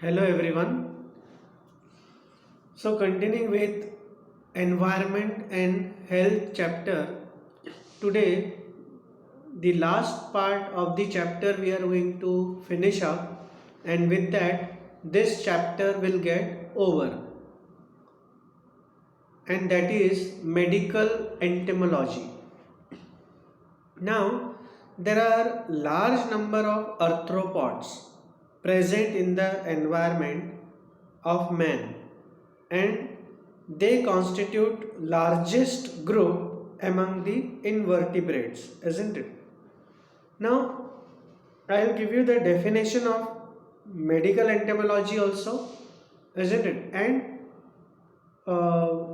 Hello everyone. So continuing with environment and health chapter, today the last part of the chapter we are going to finish up, and with that this chapter will get over, and that is medical entomology. Now there are large number of arthropods present in the environment of man, and they constitute largest group among the invertebrates, isn't it? Now I'll give you the definition of medical entomology also, isn't it? And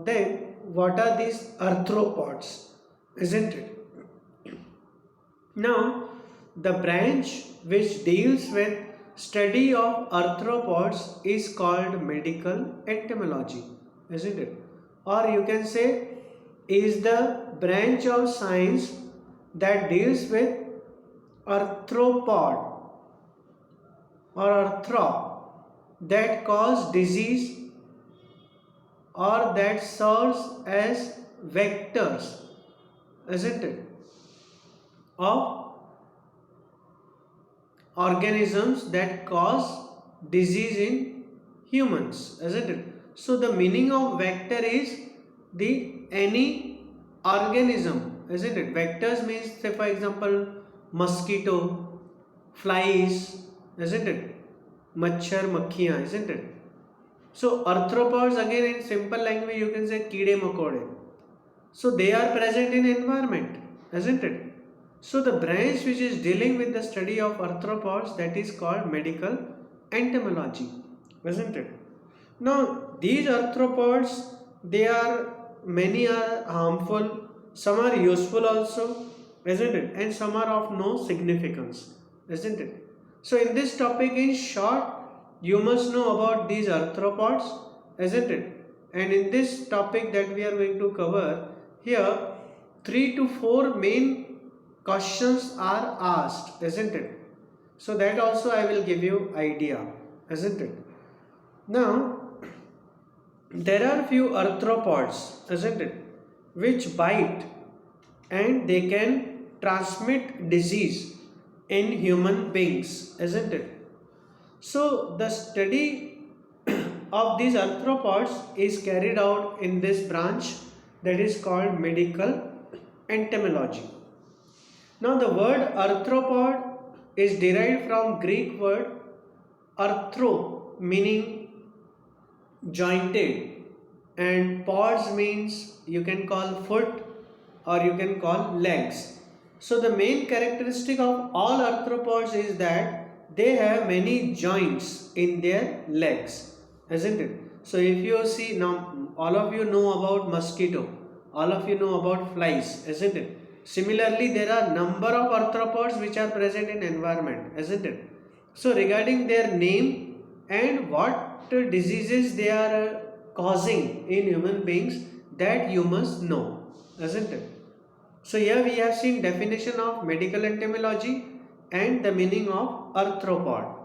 then what are these arthropods, isn't it? Now the branch which deals with study of arthropods is called medical entomology, isn't it? Or you can say is the branch of science that deals with arthropod or arthrop that cause disease or that serves as vectors, isn't it, of organisms that cause disease in humans, isn't it? So the meaning of vector is the any organism, isn't it? Vectors means, say for example, mosquito, flies, isn't it? Machhar, makhiyan, isn't it? So arthropods, again in simple language you can say keede makode. So they are present in environment, isn't it? So the branch which is dealing with the study of arthropods, that is called medical entomology, isn't it? Now these arthropods, they are, many are harmful, some are useful also, isn't it? And some are of no significance, isn't it? So in this topic, in short, you must know about these arthropods, isn't it? And in this topic that we are going to cover here, 3 to 4 main questions are asked, isn't it? So that also I will give you idea, isn't it? Now there are few arthropods, isn't it, which bite and they can transmit disease in human beings, isn't it? So the study of these arthropods is carried out in this branch that is called medical entomology. Now the word arthropod is derived from Greek word arthro, meaning jointed, and pods means you can call foot or you can call legs. So the main characteristic of all arthropods is that they have many joints in their legs, isn't it? So if you see, now all of you know about mosquito, all of you know about flies, isn't it? Similarly, there are number of arthropods which are present in environment, isn't it? So regarding their name and what diseases they are causing in human beings, that you must know, isn't it? So here we have seen definition of medical entomology and the meaning of arthropod.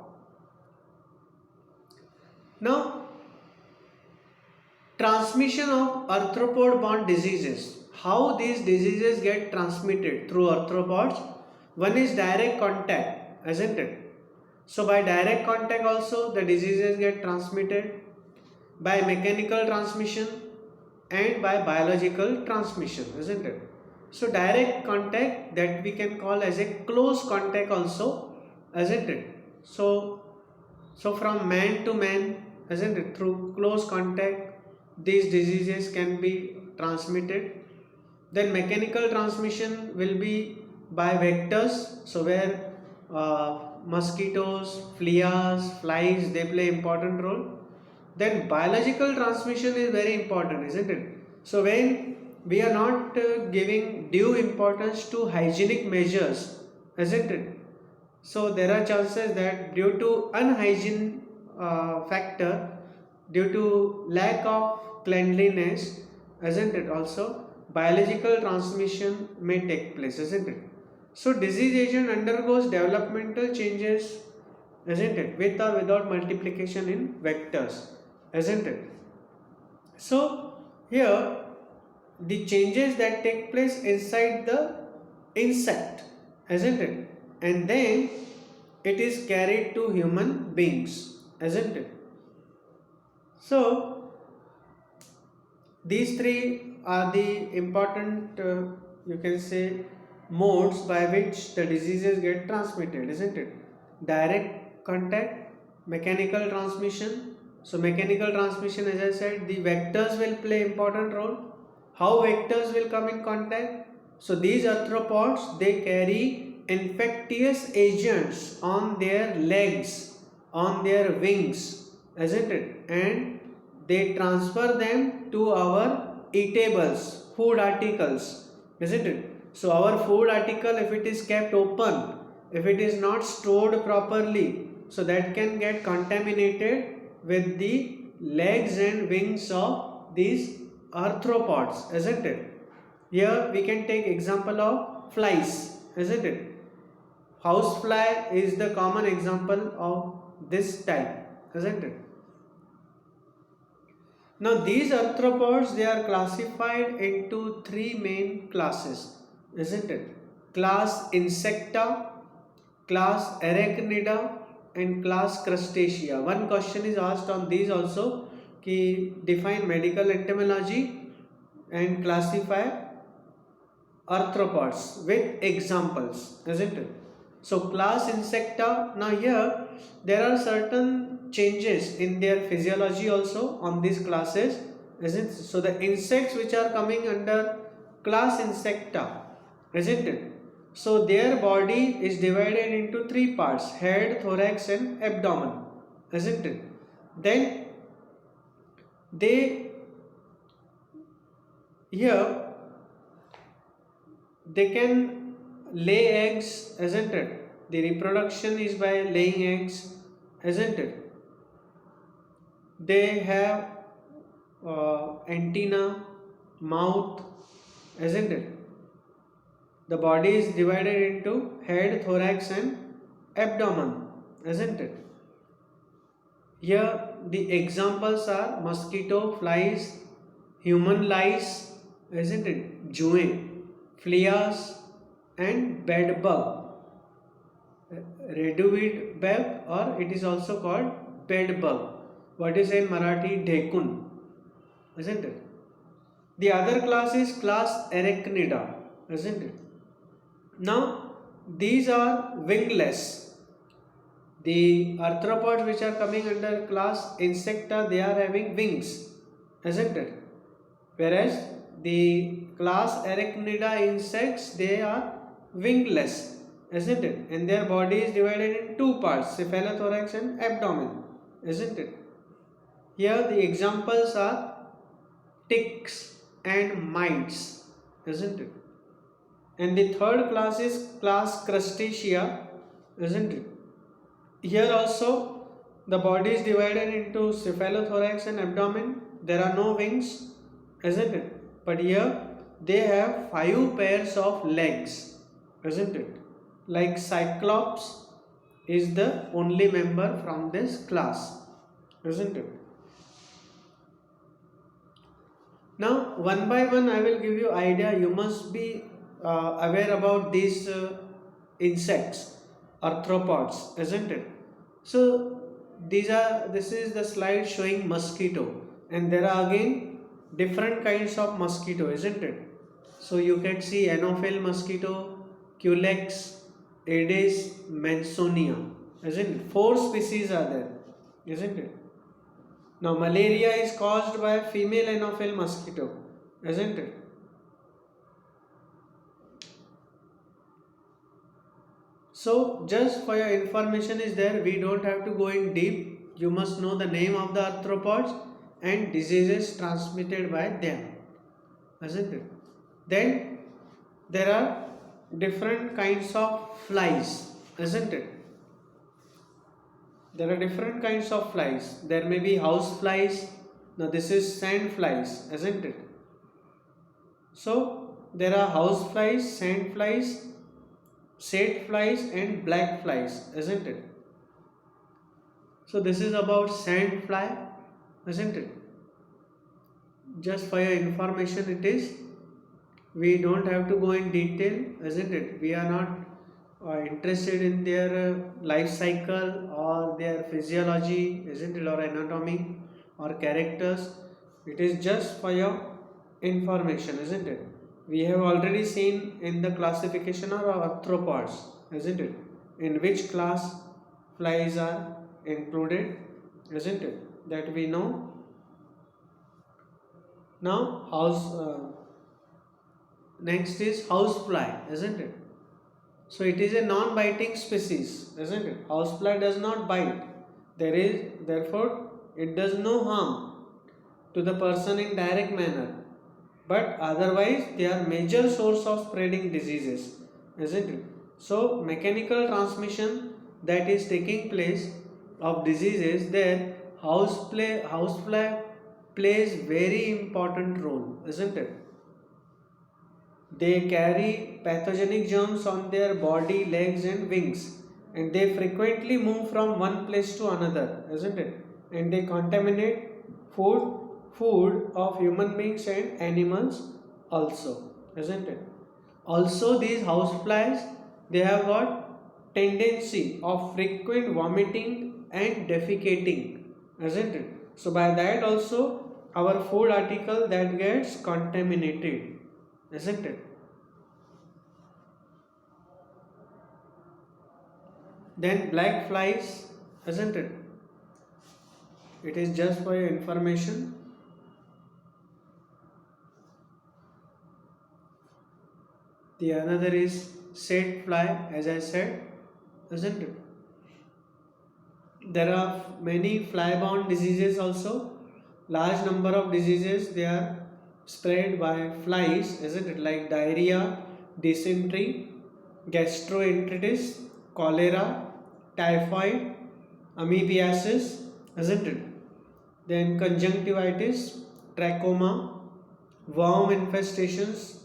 Now transmission of arthropod borne diseases. How these diseases get transmitted through arthropods? One is direct contact, isn't it? So by direct contact also the diseases get transmitted, by mechanical transmission and by biological transmission, isn't it? So direct contact, that we can call as a close contact also, isn't it? So from man to man, isn't it, through close contact these diseases can be transmitted. Then mechanical transmission will be by vectors, so where mosquitoes, fleas, flies, they play important role. Then biological transmission is very important, isn't it? So when we are not giving due importance to hygienic measures, isn't it? So there are chances that due to unhygiene factor, due to lack of cleanliness, isn't it, also biological transmission may take place, isn't it? So disease agent undergoes developmental changes isn't it? With or without multiplication in vectors, isn't it? So here the changes that take place inside the insect, isn't it? And then it is carried to human beings, isn't it? So these three are the important, you can say, modes by which the diseases get transmitted, isn't it? Direct contact, mechanical transmission. So mechanical transmission, as I said, the vectors will play important role. How vectors will come in contact? So these arthropods, they carry infectious agents on their legs, on their wings, isn't it? And they transfer them to our eatables, food articles, isn't it? So our food article, if it is kept open, if it is not stored properly, so that can get contaminated with the legs and wings of these arthropods, isn't it? Here we can take example of flies, isn't it? Housefly is the common example of this type, isn't it? Now these arthropods, they are classified into three main classes, isn't it? Class Insecta, class Arachnida and class Crustacea. One question is asked on these also, ki define medical entomology and classify arthropods with examples, isn't it? So class Insecta, now here there are certain changes in their physiology also on these classes, isn't it? So the insects which are coming under class Insecta, isn't it? So their body is divided into three parts: head, thorax and abdomen, isn't it? Then they here they can lay eggs, isn't it? The reproduction is by laying eggs, isn't it? They have antenna, mouth, isn't it? The body is divided into head, thorax and abdomen, isn't it? Here the examples are mosquito, flies, human lice, isn't it? Juin, fleas and bedbug, reduvid bug, or it is also called bedbug. What is in Marathi? Dhekun, isn't it? The other class is class Arachnida, isn't it? Now these are wingless. The arthropods which are coming under class Insecta, they are having wings, isn't it? Whereas the class Arachnida insects, they are wingless, isn't it? And their body is divided in two parts: cephalothorax and abdomen, isn't it? Here the examples are ticks and mites, isn't it? And the third class is class Crustacea, isn't it? Here also the body is divided into cephalothorax and abdomen. There are no wings, isn't it? But here they have 5 pairs of legs, isn't it? Like Cyclops is the only member from this class, isn't it? Now one by one I will give you idea. You must be aware about these insects, arthropods, isn't it? So this is the slide showing mosquito, and there are again different kinds of mosquito, isn't it? So you can see Anopheles mosquito, Culex, Aedes, Mansonia, isn't it? 4 species are there, isn't it? Now malaria is caused by female Anopheles mosquito, isn't it? So just for your information is there, we don't have to go in deep. You must know the name of the arthropods and diseases transmitted by them, isn't it? Then there are different kinds of flies, isn't it? There are different kinds of flies. There may be house flies. Now this is sand flies, isn't it? So there are house flies, sand flies, sate flies and black flies, isn't it? So this is about sand fly, isn't it? Just for your information it is. We don't have to go in detail, isn't it? We are not interested in their life cycle or their physiology, isn't it, or anatomy or characters. It is just for your information, isn't it? We have already seen in the classification of arthropods, isn't it, in which class flies are included, isn't it, that we know. Now next is housefly, isn't it? So it is a non-biting species, isn't it? Housefly does not bite. Therefore it does no harm to the person in direct manner. But otherwise they are major source of spreading diseases, isn't it? So mechanical transmission that is taking place of diseases there, housefly plays very important role, isn't it? They carry pathogenic germs on their body, legs, and wings, and they frequently move from one place to another, isn't it? And they contaminate food of human beings and animals also, isn't it? Also, these houseflies they have got tendency of frequent vomiting and defecating, isn't it? So by that also our food article that gets contaminated, isn't it? Then black flies, isn't it? It is just for your information. The another is set fly, as I said, isn't it? There are many fly-borne diseases also. Large number of diseases they are spread by flies, isn't it? Like diarrhea, dysentery, gastroenteritis, cholera, typhoid, amoebiasis, isn't it? Then conjunctivitis, trachoma, worm infestations,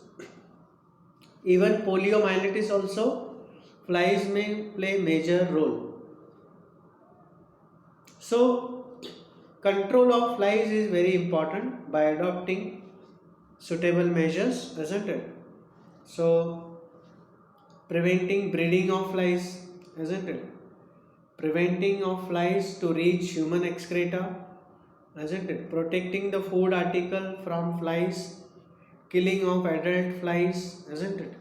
even poliomyelitis also, flies may play major role. So, control of flies is very important by adopting suitable measures, isn't it? So, preventing breeding of flies, isn't it? Preventing of flies to reach human excreta, isn't it? Protecting the food article from flies, killing of adult flies, isn't it?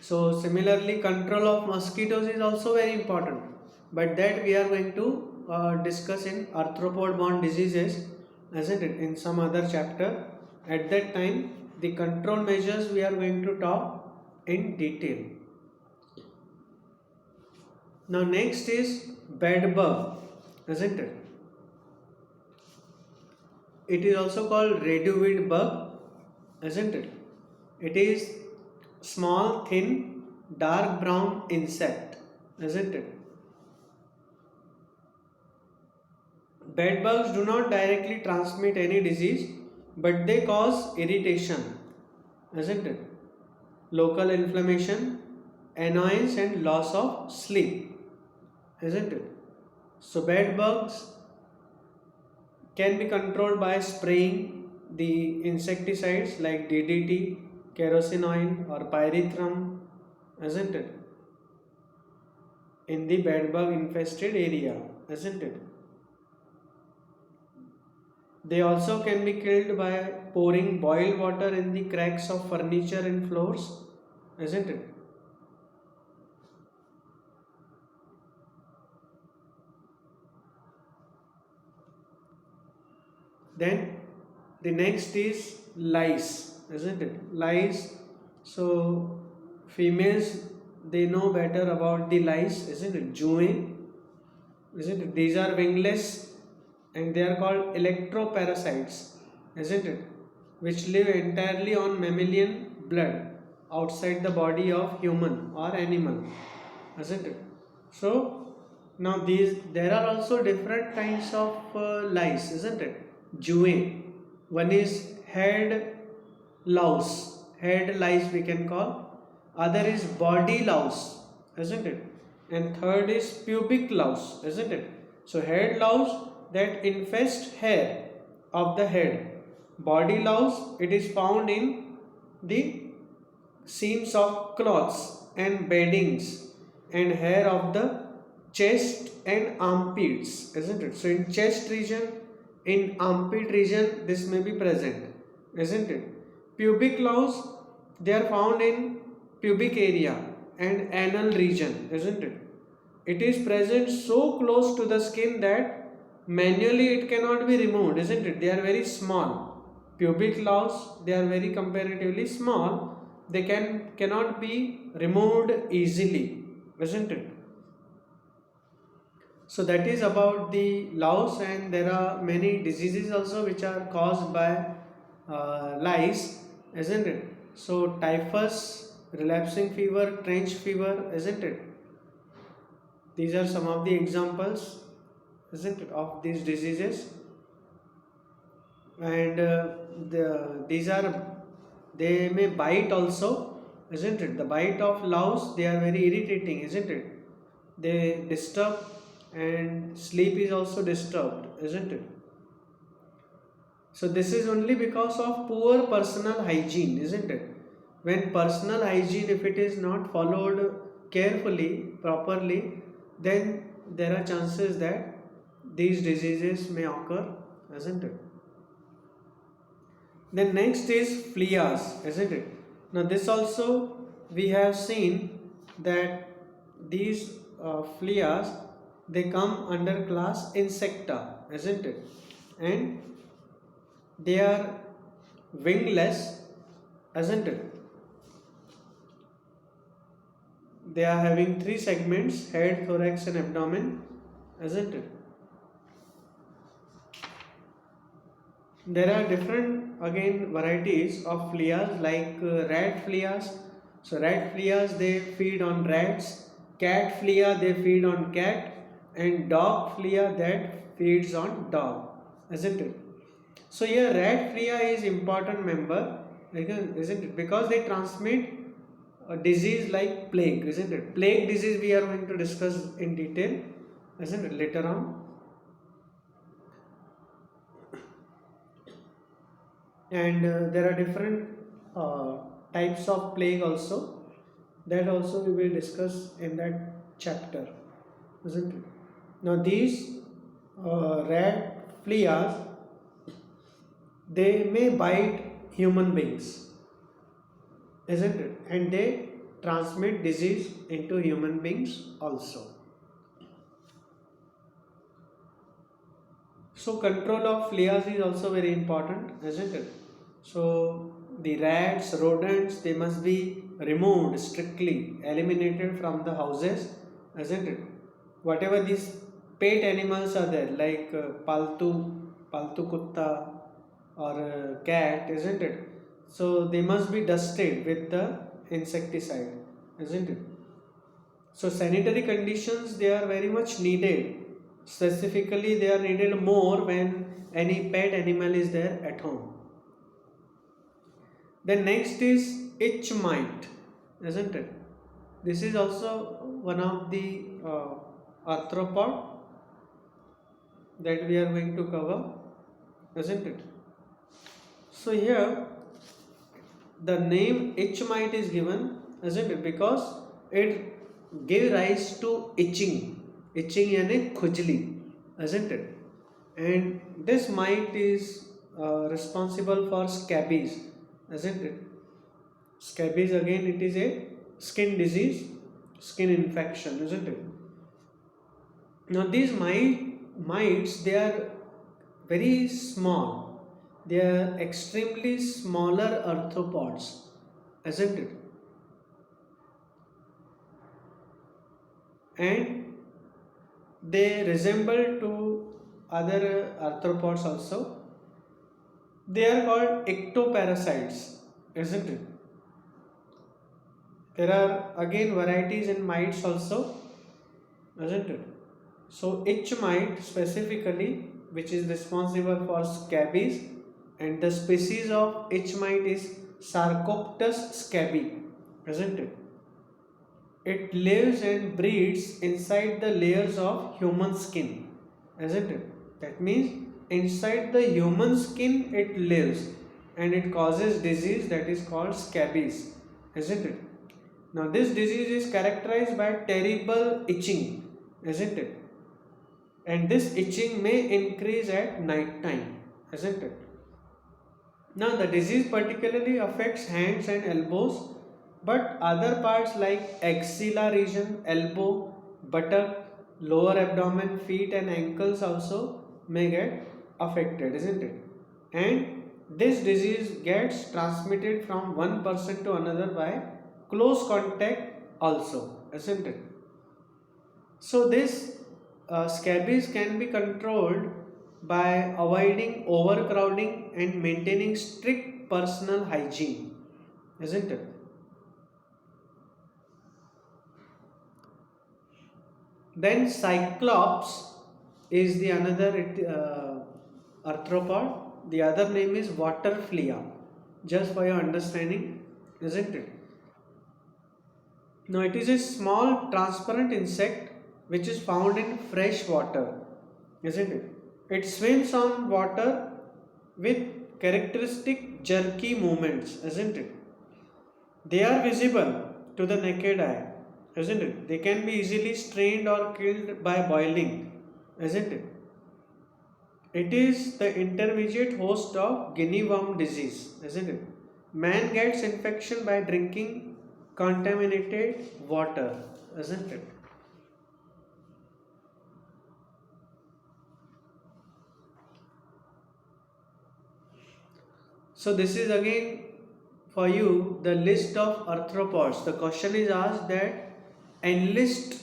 So similarly, control of mosquitoes is also very important, but that we are going to discuss in arthropod-borne diseases, isn't it, in some other chapter. At that time, the control measures we are going to talk in detail. Now next is bedbug, isn't it? It is also called radioweed bug, isn't it? It is small, thin, dark brown insect, isn't it? Bedbugs do not directly transmit any disease, but they cause irritation, isn't it? Local inflammation, annoyance, and loss of sleep, isn't it? So bedbugs can be controlled by spraying the insecticides like DDT, kerosene oil, or pyrethrum, isn't it, in the bedbug infested area, isn't it? They also can be killed by pouring boiled water in the cracks of furniture and floors, isn't it? Then the next is lice, isn't it? Lice. So females they know better about the lice, isn't it? Juin, isn't it? These are wingless and they are called electroparasites, isn't it? Which live entirely on mammalian blood outside the body of human or animal, isn't it? So now there are also different kinds of lice, isn't it? Juin. One is head lice we can call. Other is body louse, isn't it? and third is pubic louse, isn't it? So head louse that infest hair of the head. Body louse, it is found in the seams of cloths and beddings and hair of the chest and armpits, isn't it? So in chest region, in armpit region, this may be present, isn't it? Pubic louse, they are found in pubic area and anal region, isn't it? It is present so close to the skin that manually it cannot be removed, isn't it? They are very small. Pubic louse, they are very comparatively small. They cannot be removed easily, isn't it? So that is about the louse, and there are many diseases also which are caused by lice, isn't it? So typhus, relapsing fever, trench fever, isn't it? These are some of the examples, isn't it, of these diseases. And these are, they may bite also, isn't it? The bite of louse, they are very irritating, isn't it? They disturb, and sleep is also disturbed, isn't it? So this is only because of poor personal hygiene, isn't it? When personal hygiene, if it is not followed carefully, properly, then there are chances that these diseases may occur, isn't it? Then next is fleas, isn't it? Now this also we have seen that these fleas, they come under class insecta, isn't it? And they are wingless, isn't it? They are having three segments: head, thorax and abdomen, isn't it? There are different again varieties of fleas, like rat fleas. So rat fleas, they feed on rats. Cat flea, they feed on cat, and dog flea that feeds on dog, isn't it? So here rat flea is important member, isn't it? Because they transmit a disease like plague, isn't it? Plague disease we are going to discuss in detail, isn't it, later on. And there are different types of plague also, that also we will discuss in that chapter, isn't it? Now these rat fleas, they may bite human beings, isn't it? And they transmit disease into human beings also. So control of fleas is also very important, isn't it? So the rats, rodents, they must be removed strictly, eliminated from the houses, isn't it? Whatever these pet animals are there, like paltu kutta or cat, isn't it? So they must be dusted with the insecticide, isn't it? So sanitary conditions, they are very much needed. Specifically, they are needed more when any pet animal is there at home. Then next is itch mite, isn't it? This is also one of the arthropod that we are going to cover, isn't it? So here the name itch mite is given, isn't it? Because it gave rise to itching. Itching यानी खुजली, isn't it? And this mite is responsible for scabies, isn't it? Scabies, again, it is a skin disease, skin infection, isn't it? Now these mites, they are very small. They are extremely smaller arthropods, isn't it? And they resemble to other arthropods also. They are called ectoparasites, isn't it? There are again varieties in mites also, isn't it? So itch mite specifically, which is responsible for scabies, and the species of itch mite is Sarcoptes scabi, isn't it? it lives and breeds inside the layers of human skin, isn't it? That means inside the human skin it lives and it causes disease that is called scabies, isn't it? Now this disease is characterized by terrible itching, isn't it? And this itching may increase at night time, isn't it? Now the disease particularly affects hands and elbows, but other parts like axilla region, elbow, buttock, lower abdomen, feet and ankles also may get affected, isn't it? And this disease gets transmitted from one person to another by close contact also, isn't it? So this scabies can be controlled by avoiding overcrowding and maintaining strict personal hygiene, isn't it? Then cyclops is the another arthropod. The other name is water flea. Just for your understanding, isn't it? Now it is a small transparent insect which is found in fresh water, isn't it? It swims on water with characteristic jerky movements, isn't it? They are visible to the naked eye, isn't it? They can be easily strained or killed by boiling, isn't it? It is the intermediate host of guinea worm disease, isn't it? Man gets infection by drinking contaminated water, isn't it? So this is again for you the list of arthropods. The question is asked that enlist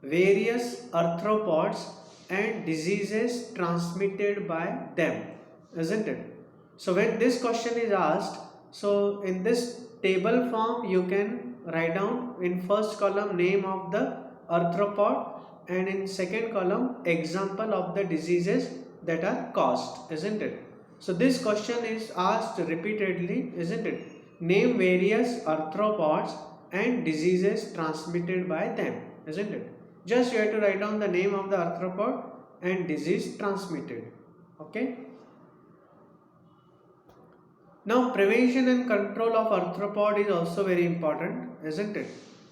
various arthropods and diseases transmitted by them, isn't it? So when this question is asked, so in this table form you can write down in first column name of the arthropod and in second column example of the diseases that are caused, isn't it? So this question is asked repeatedly, isn't it? Name various arthropods and diseases transmitted by them, isn't it? Just you have to write down the name of the arthropod and disease transmitted. Okay. Now prevention and control of arthropod is also very important, isn't it?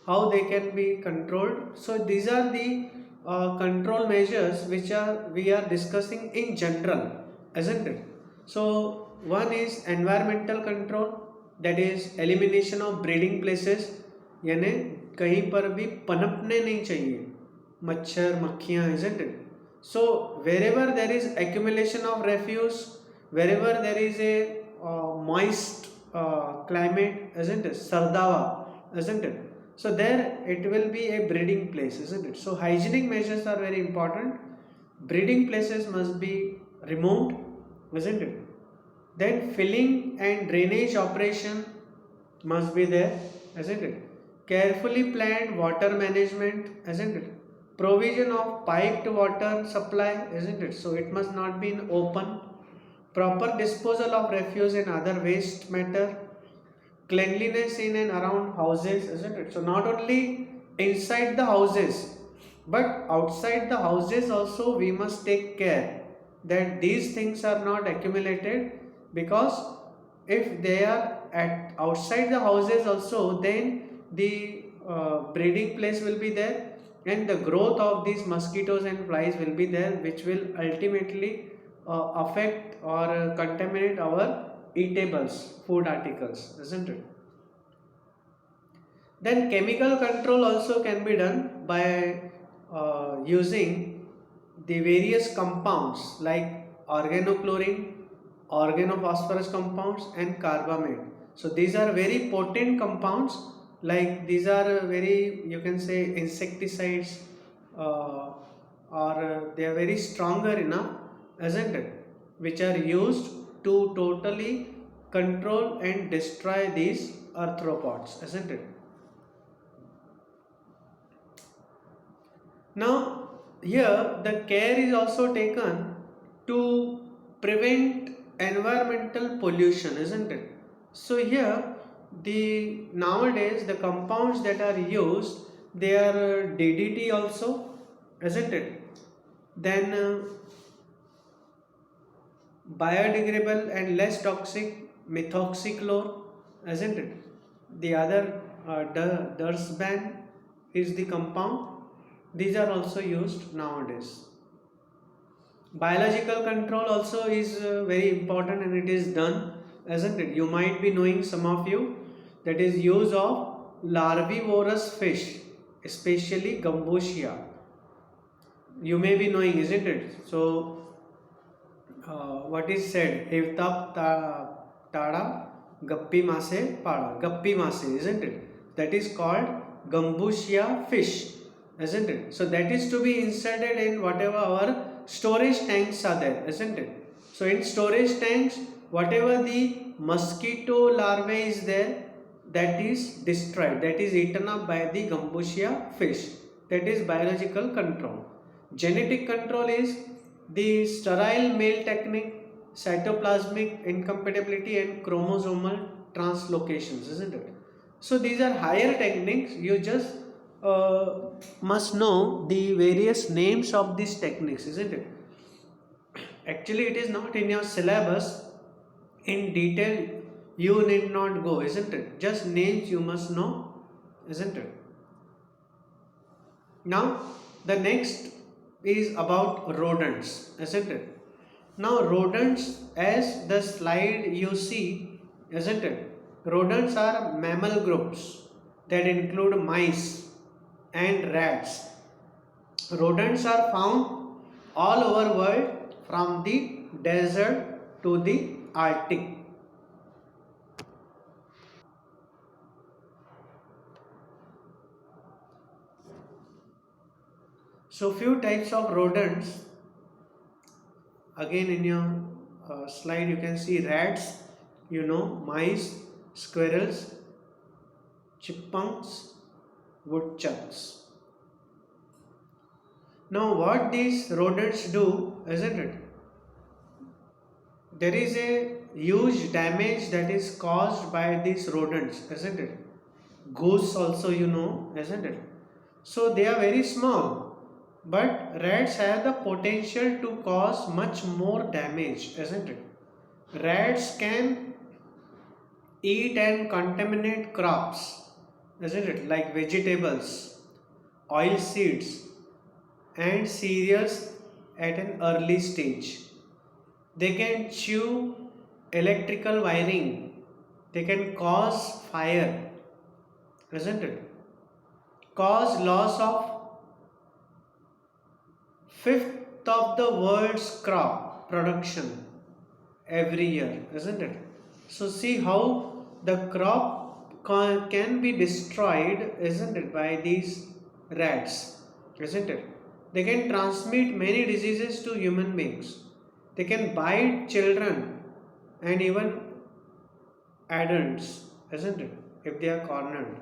How they can be controlled. So these are the control measures which we are discussing in general, isn't it? So one is environmental control, that is elimination of breeding places, यानी कहीं पर भी पनपने नहीं चाहिए मच्छर मक्खियाँ, isn't it? So wherever there is accumulation of refuse, wherever there is a moist climate, isn't it? Sardawa, isn't it? So there it will be a breeding place, isn't it? So hygienic measures are very important. Breeding places must be removed, isn't it? Then filling and drainage operation must be there, isn't it? Carefully planned water management, isn't it? Provision of piped water supply, isn't it? So it must not be in open. Proper disposal of refuse and other waste matter. Cleanliness in and around houses, isn't it? So not only inside the houses, but outside the houses also we must take care that these things are not accumulated, because if they are at outside the houses also, then the breeding place will be there and the growth of these mosquitoes and flies will be there, which will ultimately affect or contaminate our eatables, food articles, isn't it? Then chemical control also can be done by using the various compounds like organochlorine, organophosphorus compounds and carbamide. So these are very potent compounds, like these are very, you can say, insecticides, or they are very stronger enough, isn't it, which are used to totally control and destroy these arthropods, isn't it? Now here the care is also taken to prevent environmental pollution, isn't it? So here the nowadays the compounds that are used, They are DDT also, isn't it? Then biodegradable and less toxic methoxychlore, isn't it? The other Dursban is the compound. These are also used nowadays. Biological control also is very important and it is done, isn't it? You might be knowing, some of you, that is use of larvivorous fish, especially Gambusia. You may be knowing, isn't it? So what is said, Hevtap tada gappi mase pada, gappi mase, isn't it? That is called Gambusia fish, isn't it? So that is to be inserted in whatever our storage tanks are there, isn't it? So in storage tanks, whatever the mosquito larvae is there, that is destroyed, that is eaten up by the Gambusia fish. That is biological control. Genetic control is the sterile male technique, cytoplasmic incompatibility and chromosomal translocations, isn't it? So these are higher techniques. You just must know the various names of these techniques, isn't it? Actually, it is not in your syllabus in detail. You need not go, isn't it? Just names you must know, isn't it? Now, the next is about rodents, isn't it? Now, rodents, as the slide you see, isn't it? Rodents are mammal groups that include mice and rats. Rodents are found all over world, from the desert to the Arctic. So few types of rodents. Again in your slide you can see rats, mice, squirrels, chipmunks, woodchucks. Now what these rodents do, isn't it? There is a huge damage that is caused by these rodents, isn't it? Goose also, isn't it? So they are very small, but rats have the potential to cause much more damage, isn't it? Rats can eat and contaminate crops, isn't it? Like vegetables, oil seeds, and cereals at an early stage. They can chew electrical wiring, they can cause fire, isn't it? Cause loss of fifth of the world's crop production every year, isn't it? So see how the crop can be destroyed, isn't it, by these rats, isn't it? They can transmit many diseases to human beings. They can bite children and even adults, isn't it, if they are cornered.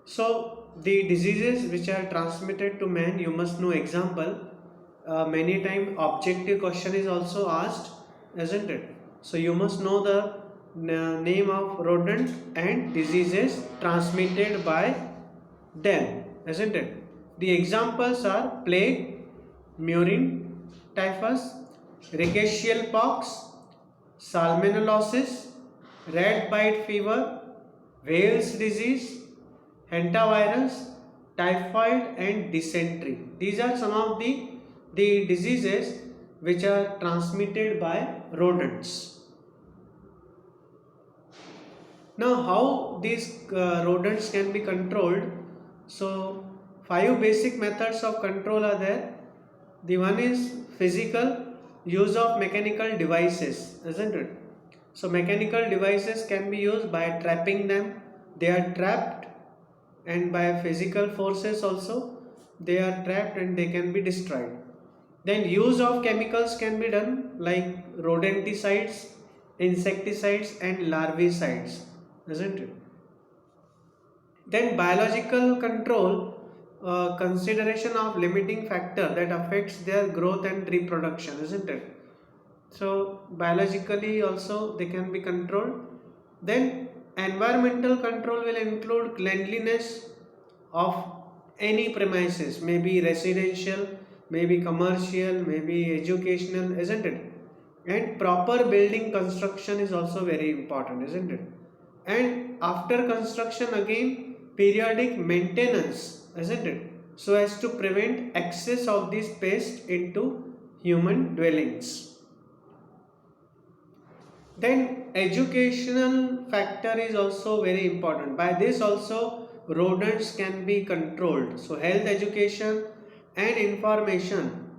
So the diseases which are transmitted to man, you must know example. Many time objective question is also asked, isn't it? So you must know the name of rodent and diseases transmitted by them, isn't it? The examples are plague, murine, typhus, rickettsial pox, salmonellosis, rat bite fever, Wales disease, hantavirus, typhoid and dysentery. These are some of the diseases which are transmitted by rodents. Now how these rodents can be controlled? So 5 basic methods of control are there. The one is physical, use of mechanical devices, isn't it? So mechanical devices can be used by trapping them. They are trapped, and by physical forces also they are trapped and they can be destroyed. Then use of chemicals can be done, like rodenticides, insecticides and larvicides, isn't it? Then biological control, consideration of limiting factor that affects their growth and reproduction, isn't it? So biologically also they can be controlled. Then environmental control will include cleanliness of any premises, maybe residential, maybe commercial, maybe educational, isn't it? And proper building construction is also very important, isn't it? And after construction, again periodic maintenance, isn't it? So as to prevent access of this pest into human dwellings. Then educational factor is also very important. By this also rodents can be controlled. So health education and information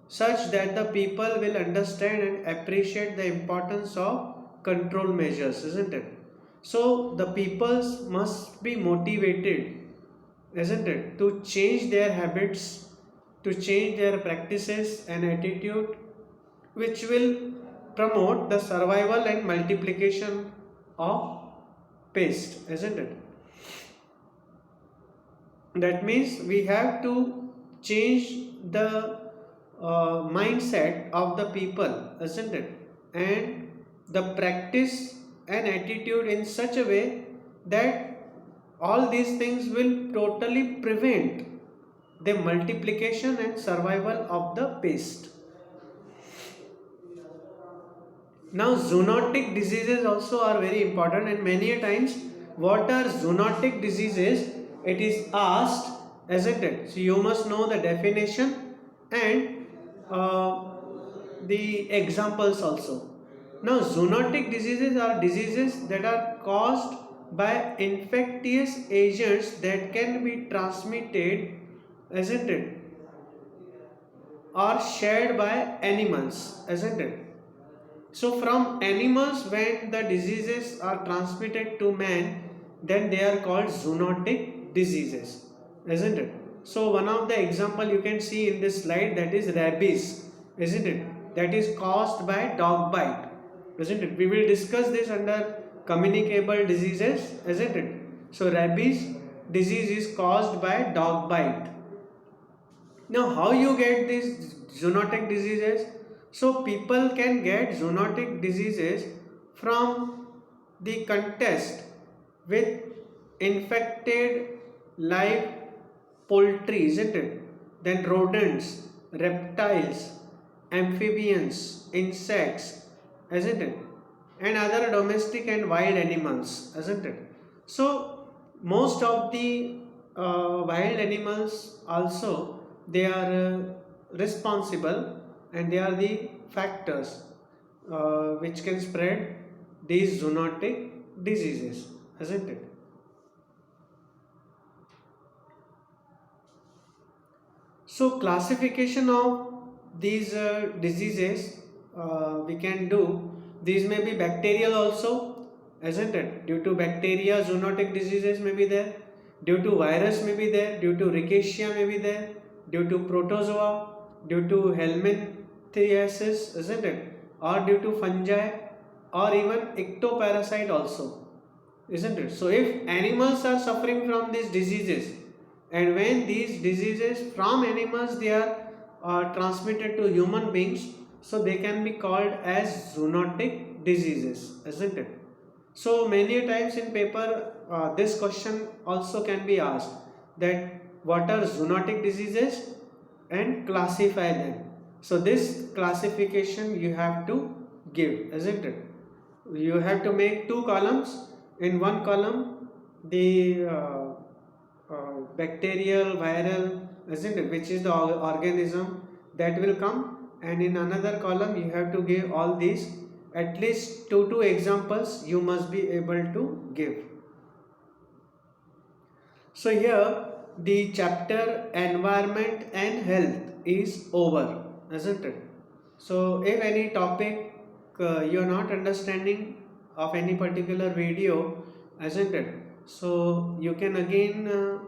such that the people will understand and appreciate the importance of control measures, isn't it? So the peoples must be motivated, isn't it, to change their habits, to change their practices and attitude, which will promote the survival and multiplication of pest, isn't it? That means we have to change the mindset of the people, isn't it? And the practice and attitude in such a way that all these things will totally prevent the multiplication and survival of the pest. Now, zoonotic diseases also are very important, and many a times, what are zoonotic diseases? It is asked, isn't it? So, you must know the definition and the examples also. Now, zoonotic diseases are diseases that are caused by infectious agents that can be transmitted, isn't it? Or shared by animals, isn't it? So from animals, when the diseases are transmitted to man, then they are called zoonotic diseases, isn't it? So one of the example you can see in this slide, that is rabies, isn't it? That is caused by dog bite, isn't it? We will discuss this under communicable diseases, isn't it? So rabies disease is caused by dog bite. Now, how you get these zoonotic diseases? So, people can get zoonotic diseases from the contest with infected live poultry, isn't it? Then rodents, reptiles, amphibians, insects, isn't it? And other domestic and wild animals, isn't it? So, most of the wild animals also, they are responsible, and they are the factors which can spread these zoonotic diseases, isn't it? So classification of these diseases we can do. These may be bacterial also, isn't it? Due to bacteria, zoonotic diseases may be there. Due to virus may be there. Due to rickettsia may be there. Due to protozoa. Due to helminthiasis, isn't it? Or due to fungi, or even ectoparasite also, isn't it? So if animals are suffering from these diseases, and when these diseases from animals they are transmitted to human beings, so they can be called as zoonotic diseases, isn't it? So many times in paper this question also can be asked, that what are zoonotic diseases and classify them. So this classification you have to give, isn't it? You have to make two columns. In one column the bacterial, viral, isn't it, which is the organism that will come, and in another column you have to give all these, at least two examples you must be able to give. So here the chapter environment and health is over, isn't it? So if any topic you are not understanding of any particular video, isn't it? So you can again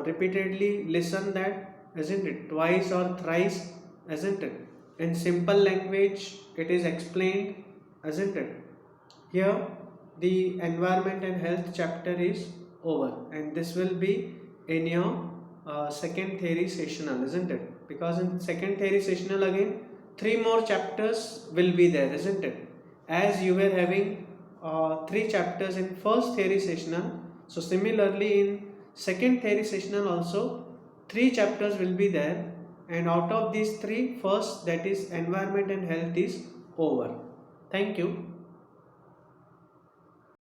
repeatedly listen that, isn't it, twice or thrice, isn't it? In simple language it is explained, isn't it? Here the environment and health chapter is over, and this will be in your second theory sessional, isn't it? Because in second theory sessional again 3 more chapters will be there, isn't it? As you were having three chapters in first theory sessional. So similarly in second theory sessional also three chapters will be there, and out of these three, first, that is environment and health, is over. Thank you.